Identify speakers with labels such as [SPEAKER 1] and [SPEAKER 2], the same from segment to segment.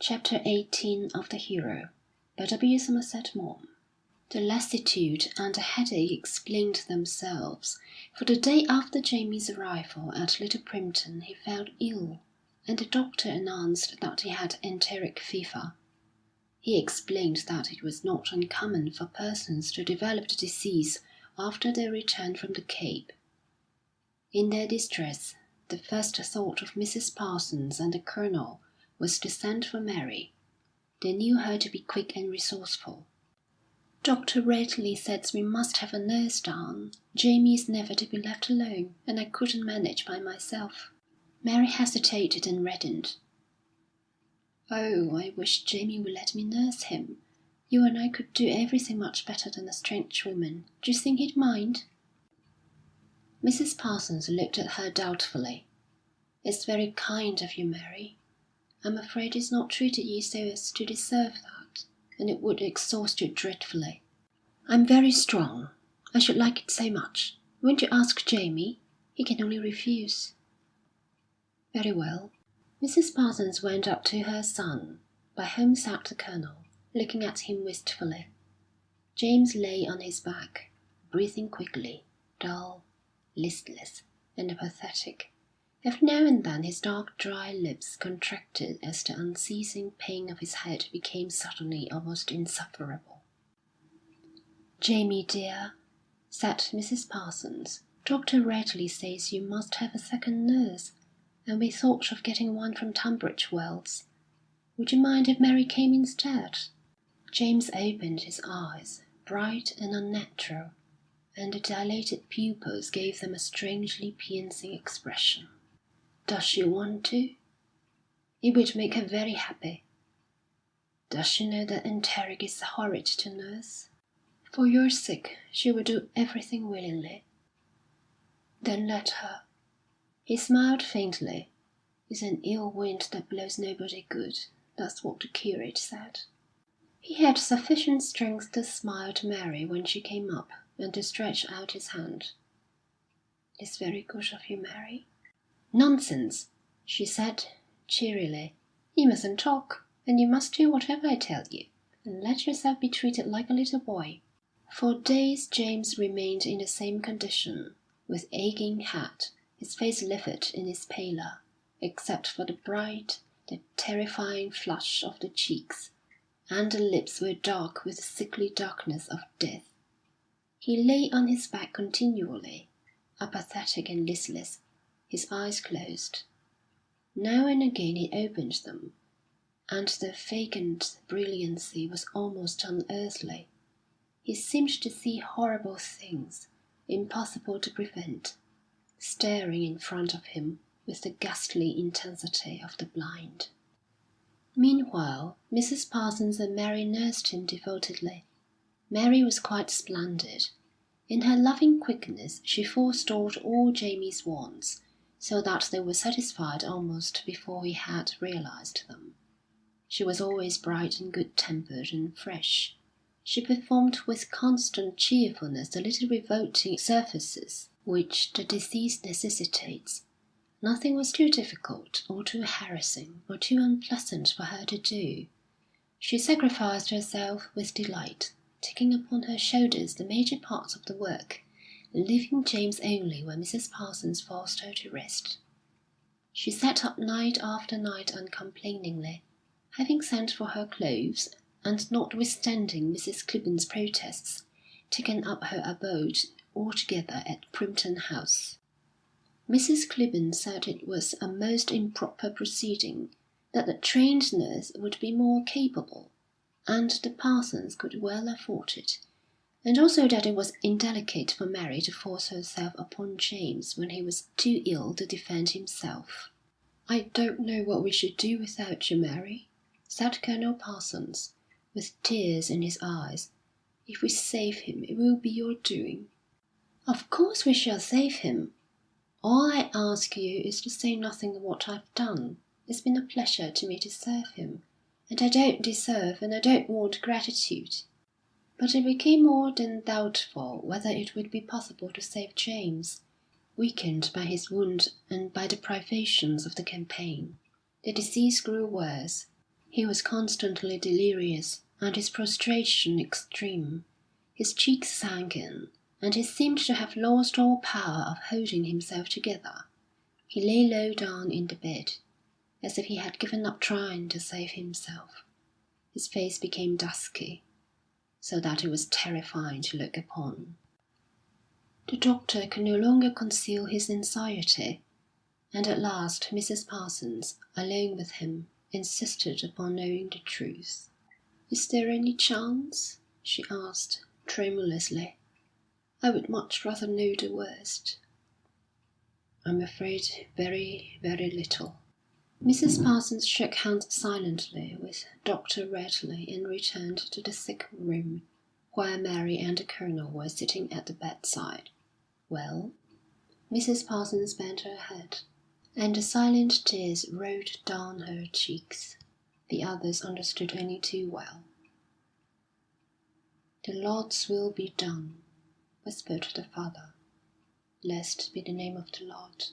[SPEAKER 1] Chapter 18 of The Hero by W. Somerset Maugham. The lassitude and the headache explained themselves, for the day after Jamie's arrival at Little Primpton he felt ill, and the doctor announced that he had enteric fever. He explained that it was not uncommon for persons to develop the disease after their return from the Cape. In their distress, the first thought of Mrs. Parsons and the Colonel was to send for Mary. They knew her to be quick and resourceful. "Dr. Radley says we must have a nurse down. Jamie is never to be left alone, and I couldn't manage by myself." Mary hesitated and reddened. "Oh, I wish Jamie would let me nurse him. You and I could do everything much better than a strange woman. Do you think he'd mind?" Mrs. Parsons looked at her doubtfully. "It's very kind of you, Mary. I'm afraid he's not treated you so as to deserve that, and it would exhaust you dreadfully." "I'm very strong. I should like it so much. Won't you ask Jamie? He can only refuse." "Very well." Mrs. Parsons went up to her son, by whom sat the Colonel, looking at him wistfully. James lay on his back, breathing quickly, dull, listless, and apathetic. Every now and then his dark, dry lips contracted as the unceasing pain of his head became suddenly almost insufferable. "Jamie, dear," said Mrs. Parsons, "Dr. Radley says you must have a second nurse, and we thought of getting one from Tunbridge Wells. Would you mind if Mary came instead?" James opened his eyes, bright and unnatural, and the dilated pupils gave them a strangely piercing expression. "Does she want to?" "It would make her very happy." "Does she know that enteric is horrid to nurse?" "For your sake, she will do everything willingly." "Then let her." He smiled faintly. "It's an ill wind that blows nobody good. That's what the curate said." He had sufficient strength to smile to Mary when she came up, and to stretch out his hand. "It's very good of you, Mary." "Nonsense!" she said, cheerily. "You mustn't talk, and you must do whatever I tell you, and let yourself be treated like a little boy." For days James remained in the same condition, with aching head, his face livid in its pallor, except for the bright, the terrifying flush of the cheeks, and the lips were dark with the sickly darkness of death. He lay on his back continually, apathetic and listless, his eyes closed. Now and again he opened them, and the vacant brilliancy was almost unearthly. He seemed to see horrible things, impossible to prevent, staring in front of him with the ghastly intensity of the blind. Meanwhile, Mrs. Parsons and Mary nursed him devotedly. Mary was quite splendid. In her loving quickness she forestalled all Jamie's wants, so that they were satisfied almost before he had realised them. She was always bright and good-tempered and fresh. She performed with constant cheerfulness the little revolting services which the disease necessitates. Nothing was too difficult, or too harassing, or too unpleasant for her to do. She sacrificed herself with delight, taking upon her shoulders the major parts of the work, and leaving James only when Mrs. Parsons forced her to rest. She sat up night after night uncomplainingly, having sent for her clothes, and notwithstanding Mrs. Clibborn's protests, taken up her abode altogether at Primpton House. Mrs. Clibborn said it was a most improper proceeding, that a trained nurse would be more capable, and the Parsons could well afford it, and also that it was indelicate for Mary to force herself upon James when he was too ill to defend himself. "I don't know what we should do without you, Mary," said Colonel Parsons, with tears in his eyes. "If we save him, it will be your doing." "Of course we shall save him. All I ask you is to say nothing of what I've done. It's been a pleasure to me to serve him, and I don't deserve and I don't want gratitude." But it became more than doubtful whether it would be possible to save James, weakened by his wound and by the privations of the campaign. The disease grew worse. He was constantly delirious, and his prostration extreme. His cheeks sank in, and he seemed to have lost all power of holding himself together. He lay low down in the bed, as if he had given up trying to save himself. His face became dusky, so that it was terrifying to look upon. The doctor could no longer conceal his anxiety, and at last Mrs. Parsons, alone with him, insisted upon knowing the truth. "Is there any chance?" she asked, tremulously. "I would much rather know the worst." "I'm afraid very, very little." Mrs. Parsons shook hands silently with Dr. Radley and returned to the sick room, where Mary and the Colonel were sitting at the bedside. "Well?" Mrs. Parsons bent her head, and the silent tears rolled down her cheeks. The others understood only too well. "The Lord's will be done," whispered the father. "Blessed be the name of the Lord."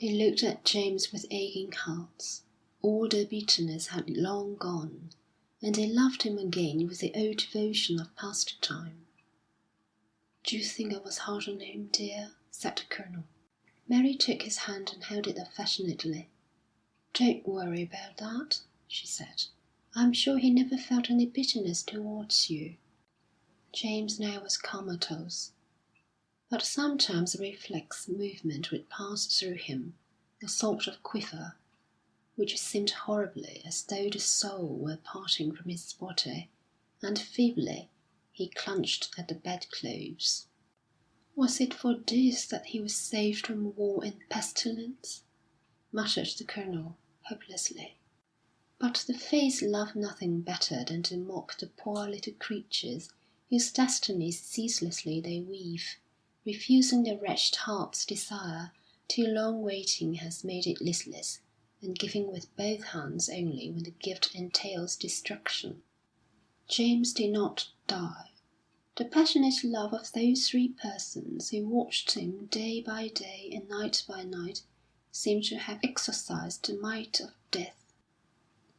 [SPEAKER 1] They looked at James with aching hearts. All their bitterness had long gone, and they loved him again with the old devotion of past time. "Do you think I was hard on him, dear?" said the Colonel. Mary took his hand and held it affectionately. "Don't worry about that," she said. "I'm sure he never felt any bitterness towards you." James now was comatose, but sometimes a reflex movement would pass through him, a sort of quiver, which seemed horribly as though the soul were parting from his body, and feebly he clutched at the bedclothes. "Was it for this that he was saved from war and pestilence?" muttered the Colonel, hopelessly. But the fates loved nothing better than to mock the poor little creatures whose destinies ceaselessly they weave, refusing the wretched heart's desire till long waiting has made it listless, and giving with both hands only when the gift entails destruction. James did not die. The passionate love of those three persons who watched him day by day and night by night seemed to have exorcised the might of death.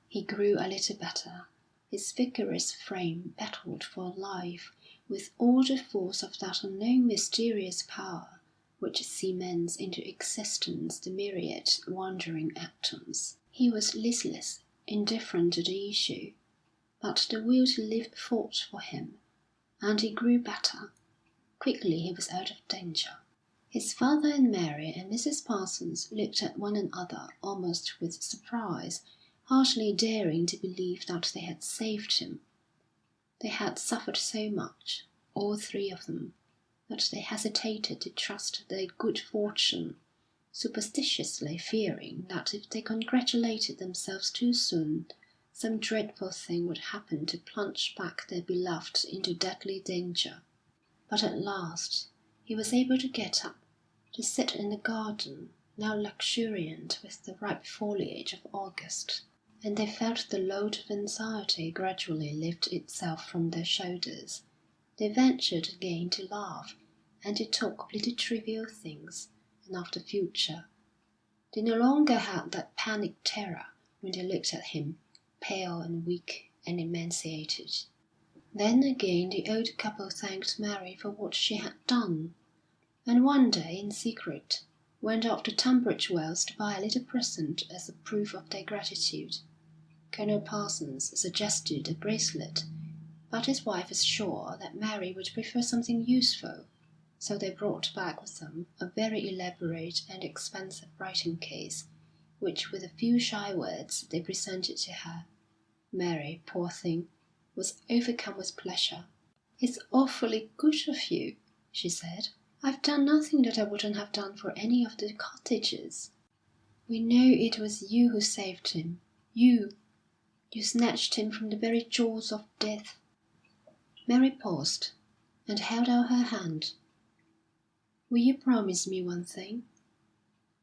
[SPEAKER 1] He grew a little better. His vigorous frame battled for life with all the force of that unknown mysterious power which cements into existence the myriad wandering atoms. He was listless, indifferent to the issue, but the will to live fought for him, and he grew better. Quickly he was out of danger. His father and Mary and Mrs. Parsons looked at one another almost with surprise, hardly daring to believe that they had saved him. They had suffered so much, all three of them, that they hesitated to trust their good fortune, superstitiously fearing that if they congratulated themselves too soon, some dreadful thing would happen to plunge back their beloved into deadly danger. But at last he was able to get up, to sit in the garden, now luxuriant with the ripe foliage of August, and they felt the load of anxiety gradually lift itself from their shoulders. They ventured again to laugh, and to talk of little trivial things, and of the future. They no longer had that panic terror when they looked at him, pale and weak and emaciated. Then again the old couple thanked Mary for what she had done, and one day, in secret, went off to Tunbridge Wells to buy a little present as a proof of their gratitude. Colonel Parsons suggested a bracelet, but his wife was sure that Mary would prefer something useful, so they brought back with them a very elaborate and expensive writing case, which with a few shy words they presented to her. Mary, poor thing, was overcome with pleasure. "It's awfully good of you," she said. "I've done nothing that I wouldn't have done for any of the cottagers. We know it was you who saved him. You snatched him from the very jaws of death." Mary paused, and held out her hand. "Will you promise me one thing?"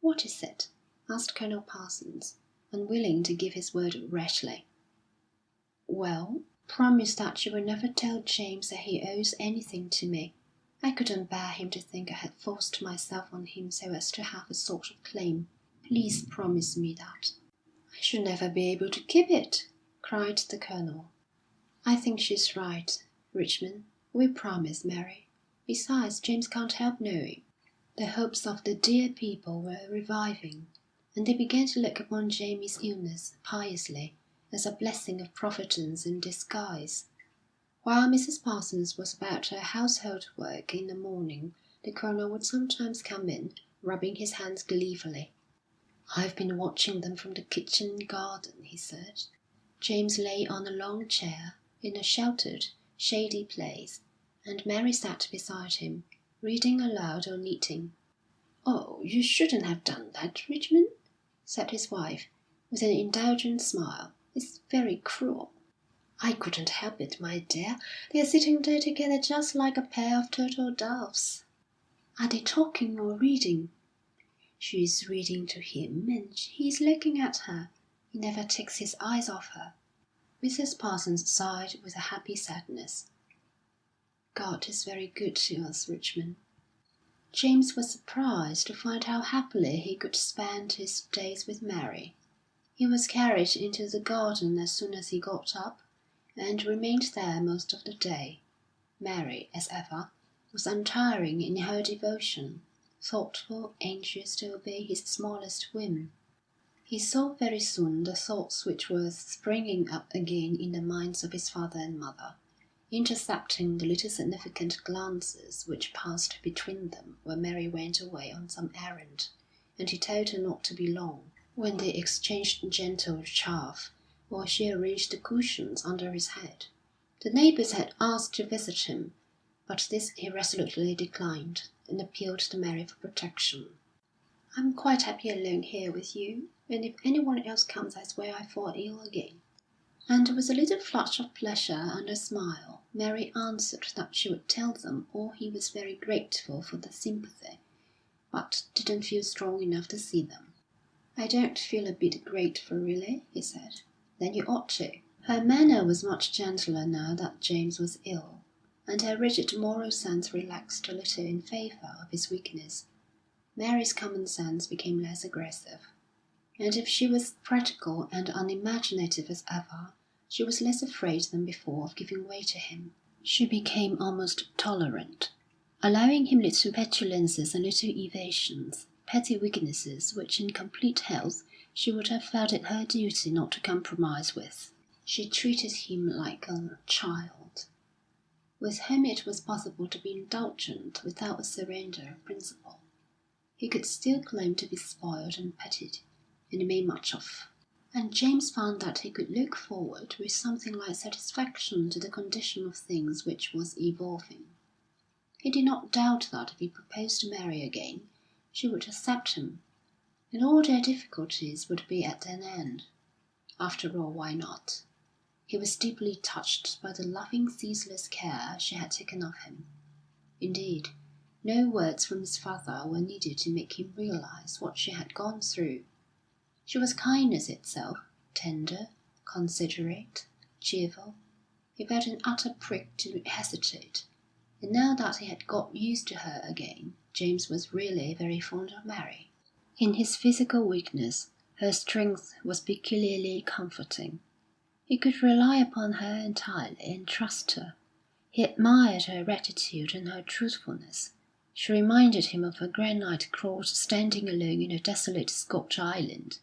[SPEAKER 1] "What is it?" asked Colonel Parsons, unwilling to give his word rashly. "Well, promise that you will never tell James that he owes anything to me. I couldn't bear him to think I had forced myself on him so as to have a sort of claim. Please promise me that." "I should never be able to keep it." cried the Colonel. "I think she's right, Richmond. We promise, Mary. Besides, James can't help knowing." The hopes of the dear people were reviving, and they began to look upon Jamie's illness piously as a blessing of Providence in disguise. While Mrs. Parsons was about her household work in the morning, the Colonel would sometimes come in, rubbing his hands gleefully. "I've been watching them from the kitchen garden," he said. James lay on a long chair, in a sheltered, shady place, and Mary sat beside him, reading aloud or knitting. "Oh, you shouldn't have done that, Richmond," said his wife, with an indulgent smile. "It's very cruel." "I couldn't help it, my dear. They're sitting there together just like a pair of turtle doves." "Are they talking or reading?" "She's reading to him, and he's looking at her. He never takes his eyes off her." Mrs. Parsons sighed with a happy sadness. "God is very good to us, Richmond." James was surprised to find how happily he could spend his days with Mary. He was carried into the garden as soon as he got up, and remained there most of the day. Mary, as ever, was untiring in her devotion, thoughtful, anxious to obey his smallest whim. He saw very soon the thoughts which were springing up again in the minds of his father and mother, intercepting the little significant glances which passed between them when Mary went away on some errand, and he told her not to be long, when they exchanged gentle chaff, while she arranged the cushions under his head. The neighbours had asked to visit him, but this he resolutely declined, and appealed to Mary for protection. "I'm quite happy alone here with you, and if anyone else comes I swear I fall ill again." And with a little flush of pleasure and a smile, Mary answered that she would tell them all he was very grateful for their sympathy, but didn't feel strong enough to see them. "I don't feel a bit grateful, really," he said. "Then you ought to." Her manner was much gentler now that James was ill, and her rigid moral sense relaxed a little in favour of his weakness. Mary's common sense became less aggressive, and if she was practical and unimaginative as ever, she was less afraid than before of giving way to him. She became almost tolerant, allowing him little petulances and little evasions, petty weaknesses which in complete health she would have felt it her duty not to compromise with. She treated him like a child, with whom it was possible to be indulgent without a surrender of principle. He could still claim to be spoiled and petted, and made much of. And James found that he could look forward with something like satisfaction to the condition of things which was evolving. He did not doubt that if he proposed to Mary again, she would accept him, and all their difficulties would be at an end. After all, why not? He was deeply touched by the loving, ceaseless care she had taken of him. Indeed, no words from his father were needed to make him realise what she had gone through. She was kindness itself, tender, considerate, cheerful. He felt an utter prig to hesitate. And now that he had got used to her again, James was really very fond of Mary. In his physical weakness, her strength was peculiarly comforting. He could rely upon her entirely and trust her. He admired her rectitude and her truthfulness. She reminded him of a granite cross standing alone in a desolate Scotch island,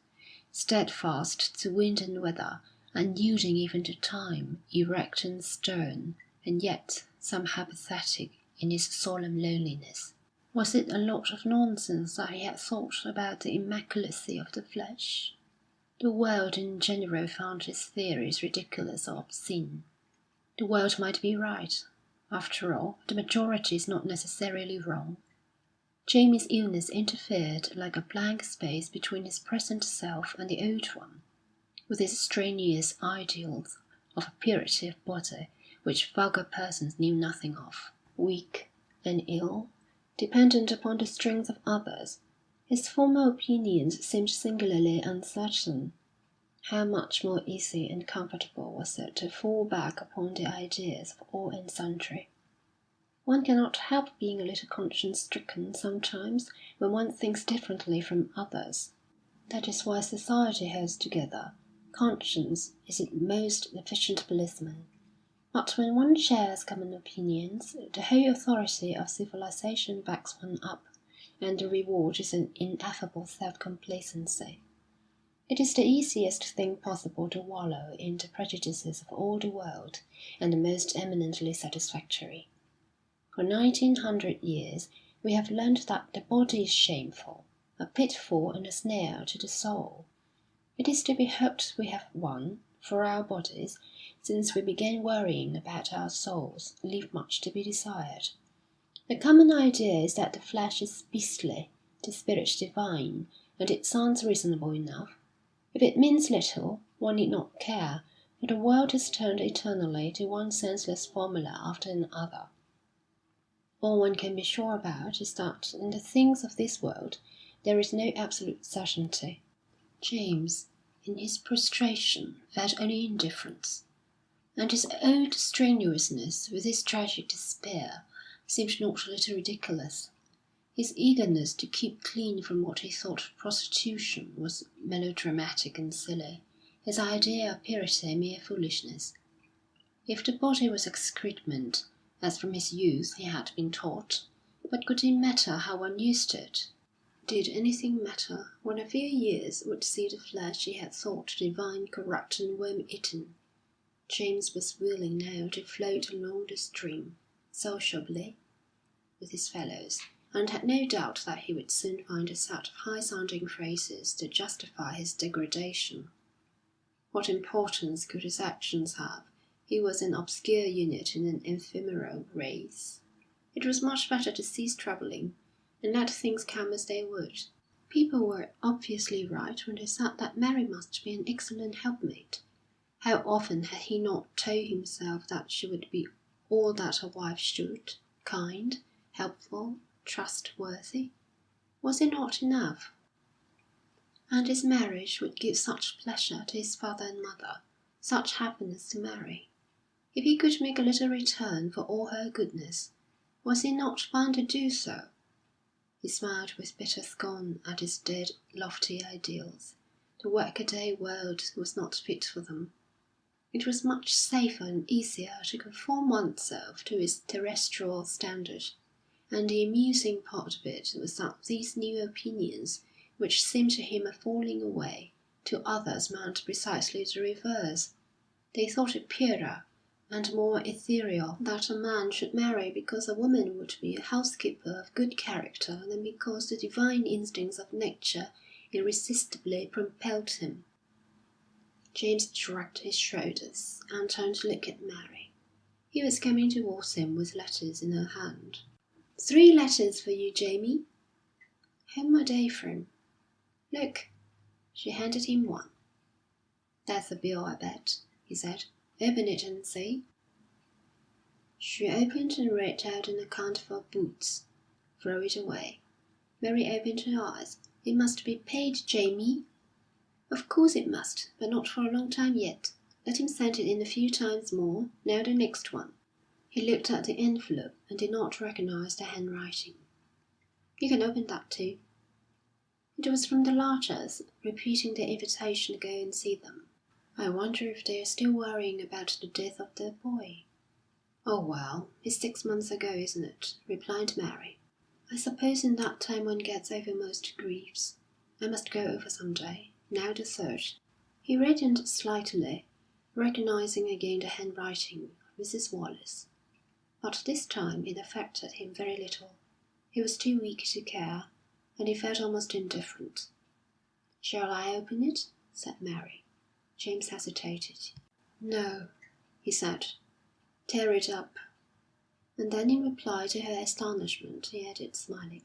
[SPEAKER 1] steadfast to wind and weather, unyielding even to time, erect and stern, and yet somehow pathetic in its solemn loneliness. Was it a lot of nonsense that he had thought about the immaculacy of the flesh? The world in general found his theories ridiculous or obscene. The world might be right. After all, the majority is not necessarily wrong. Jamie's illness interfered like a blank space between his present self and the old one, with its strenuous ideals of a purity of body which vulgar persons knew nothing of. Weak and ill, dependent upon the strength of others, his former opinions seemed singularly uncertain. How much more easy and comfortable was it to fall back upon the ideas of all and sundry. One cannot help being a little conscience-stricken sometimes when one thinks differently from others. That is why society holds together, Conscience is its most efficient policeman. But when one shares common opinions, the whole authority of civilization backs one up, and the reward is an ineffable self-complacency. It is the easiest thing possible to wallow in the prejudices of all the world, and the most eminently satisfactory. For 1900 years we have learnt that the body is shameful, a pitfall and a snare to the soul. It is to be hoped we have won, for our bodies, since we began worrying about our souls, leave much to be desired. The common idea is that the flesh is beastly, the spirit divine, and it sounds reasonable enough. If it means little, one need not care, for the world has turned eternally to one senseless formula after another. All one can be sure about is that in the things of this world there is no absolute certainty. James, in his prostration, felt only indifference, and his old strenuousness, with his tragic despair, seemed not a little ridiculous. His eagerness to keep clean from what he thought prostitution was melodramatic and silly, his idea of purity mere foolishness. If the body was excrement, as from his youth he had been taught, what could it matter how one used it? Did anything matter when a few years would see the flesh he had thought divine corrupt and worm-eaten? James was willing now to float along the stream, sociably, with his fellows, and had no doubt that he would soon find a set of high-sounding phrases to justify his degradation. What importance could his actions have? He was an obscure unit in an ephemeral race. It was much better to cease troubling, and let things come as they would. People were obviously right when they said that Mary must be an excellent helpmate. How often had he not told himself that she would be all that a wife should, kind, helpful, trustworthy? Was it not enough? And his marriage would give such pleasure to his father and mother, such happiness to Mary. If he could make a little return for all her goodness, was he not bound to do so? He smiled with bitter scorn at his dead, lofty ideals. The workaday world was not fit for them. It was much safer and easier to conform oneself to its terrestrial standard, and the amusing part of it was that these new opinions, which seemed to him a falling away, to others meant precisely the reverse. They thought it purer and more ethereal that a man should marry because a woman would be a housekeeper of good character than because the divine instincts of nature irresistibly propelled him. James shrugged his shoulders and turned to look at Mary. He was coming towards him with letters in her hand. 3 letters for you, Jamie. Whom are they from? Look. She handed him one. That's a bill, I bet, he said. Open it and see. She opened and read out an account for boots. Throw it away. Mary opened her eyes. It must be paid, Jamie. Of course it must, but not for a long time yet. Let him send it in a few times more. Now the next one. He looked at the envelope and did not recognise the handwriting. You can open that too. It was from the Larchers, repeating their invitation to go and see them. I wonder if they are still worrying about the death of their boy. Oh well, it's 6 months ago, isn't it? Replied Mary. I suppose in that time one gets over most griefs. I must go over some day. Now the 3rd. He reddened slightly, recognising again the handwriting of Mrs. Wallace. But this time it affected him very little. He was too weak to care, and he felt almost indifferent. Shall I open it? Said Mary. James hesitated. No, he said. Tear it up. And then in reply to her astonishment, he added, smiling,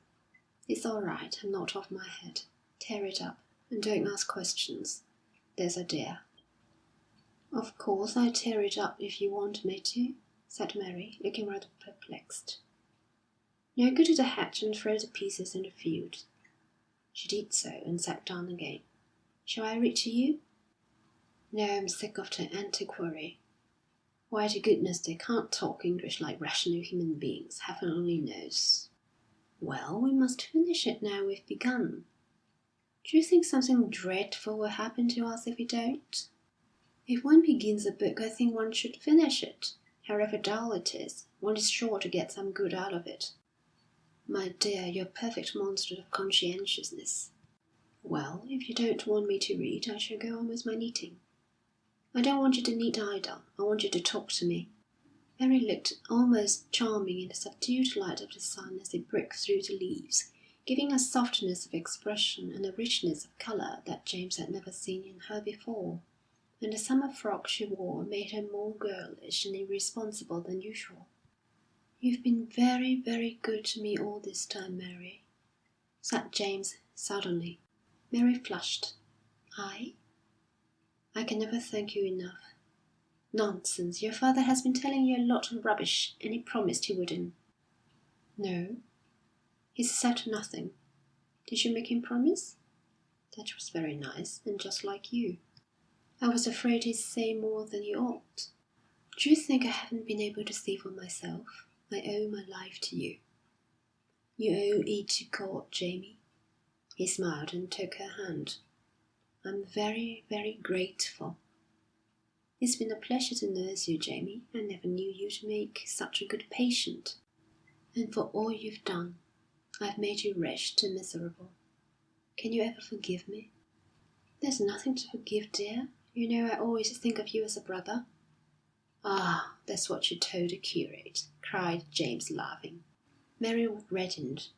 [SPEAKER 1] It's all right, I'm not off my head. Tear it up, and don't ask questions. There's a dear. Of course I'll tear it up if you want me to, said Mary, looking rather perplexed. Now go to the hedge and throw the pieces in the field. She did so, and sat down again. Shall I read to you? No, I'm sick of the antiquary. Why to goodness they can't talk English like rational human beings, heaven only knows. Well, we must finish it now we've begun. Do you think something dreadful will happen to us if we don't? If one begins a book, I think one should finish it. However dull it is, one is sure to get some good out of it. My dear, you're a perfect monster of conscientiousness. Well, if you don't want me to read, I shall go on with my knitting. I don't want you to knit either. I want you to talk to me. Mary looked almost charming in the subdued light of the sun as it broke through the leaves, giving a softness of expression and a richness of colour that James had never seen in her before, and the summer frock she wore made her more girlish and irresponsible than usual. "You've been very, very good to me all this time, Mary," said James suddenly. Mary flushed. "I? I can never thank you enough." "Nonsense! Your father has been telling you a lot of rubbish, and he promised he wouldn't." "No, he's said nothing." "Did you make him promise?" "That was very nice, and just like you." "I was afraid he'd say more than he ought. Do you think I haven't been able to see for myself? I owe my life to you." "You owe it to God, Jamie." He smiled and took her hand. "I'm very, very grateful." "It's been a pleasure to nurse you, Jamie. I never knew you to make such a good patient. And for all you've done, I've made you wretched and miserable. Can you ever forgive me?" "There's nothing to forgive, dear. You know I always think of you as a brother." "Ah, that's what you told the curate," cried James, laughing. Mary reddened.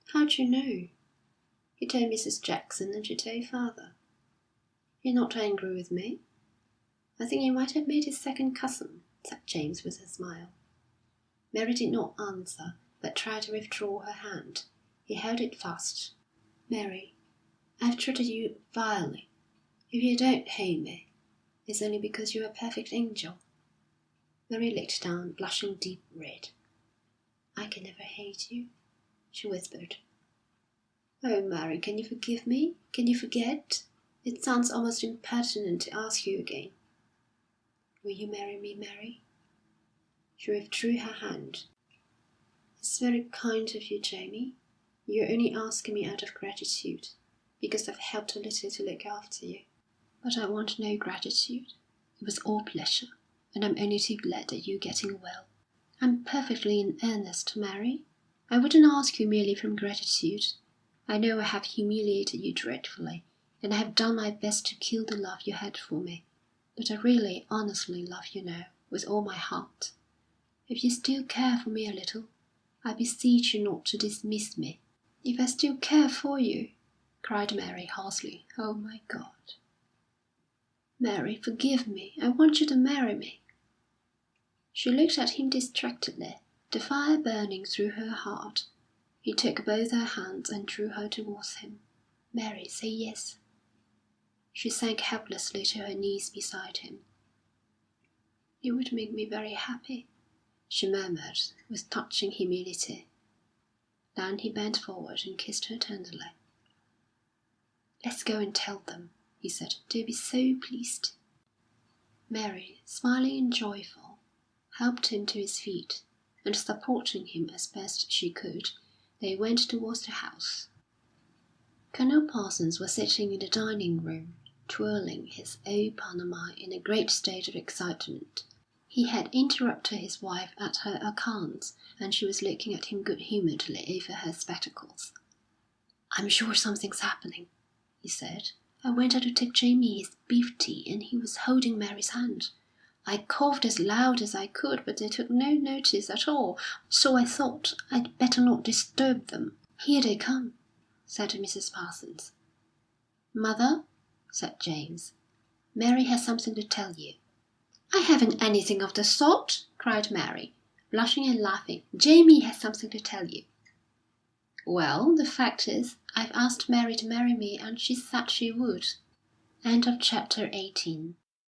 [SPEAKER 1] "How'd you know?" "He told Mrs. Jackson, and she told father." "You're not angry with me?" "I think you might have made his second cousin," said James with a smile. Mary did not answer, but tried to withdraw her hand. He held it fast. "Mary, I've treated you vilely. If you don't hate me, it's only because you're a perfect angel." Mary looked down, blushing deep red. "I can never hate you," she whispered. "Oh, Mary, can you forgive me? Can you forget? It sounds almost impertinent to ask you again." "Will you marry me, Mary?" She withdrew her hand. "It's very kind of you, Jamie. You're only asking me out of gratitude, because I've helped a little to look after you. But I want no gratitude. It was all pleasure, and I'm only too glad that you're getting well. I'm perfectly in earnest, Mary. I wouldn't ask you merely from gratitude. I know I have humiliated you dreadfully, and I have done my best to kill the love you had for me. But I really, honestly love you now, with all my heart. If you still care for me a little, I beseech you not to dismiss me." "If I still care for you?" cried Mary hoarsely. "Oh, my God!" "Mary, forgive me. I want you to marry me." She looked at him distractedly, the fire burning through her heart. He took both her hands and drew her towards him. "Mary, say yes." She sank helplessly to her knees beside him. "It would make me very happy," she murmured, with touching humility. Then he bent forward and kissed her tenderly. "Let's go and tell them," he said. "They'll be so pleased." Mary, smiling and joyful, helped him to his feet, and supporting him as best she could, they went towards the house. Colonel Parsons was sitting in the dining-room, twirling his old Panama in a great state of excitement. He had interrupted his wife at her accounts, and she was looking at him good-humouredly over her spectacles. "I'm sure something's happening," he said. "I went out to take Jamie his beef tea, and he was holding Mary's hand. I coughed as loud as I could, but they took no notice at all, so I thought I'd better not disturb them." "Here they come," said Mrs. Parsons. "Mother," said James, "Mary has something to tell you." "I haven't anything of the sort," cried Mary, blushing and laughing. "Jamie has something to tell you." "Well, the fact is, I've asked Mary to marry me, and she said she would." End of chapter 18.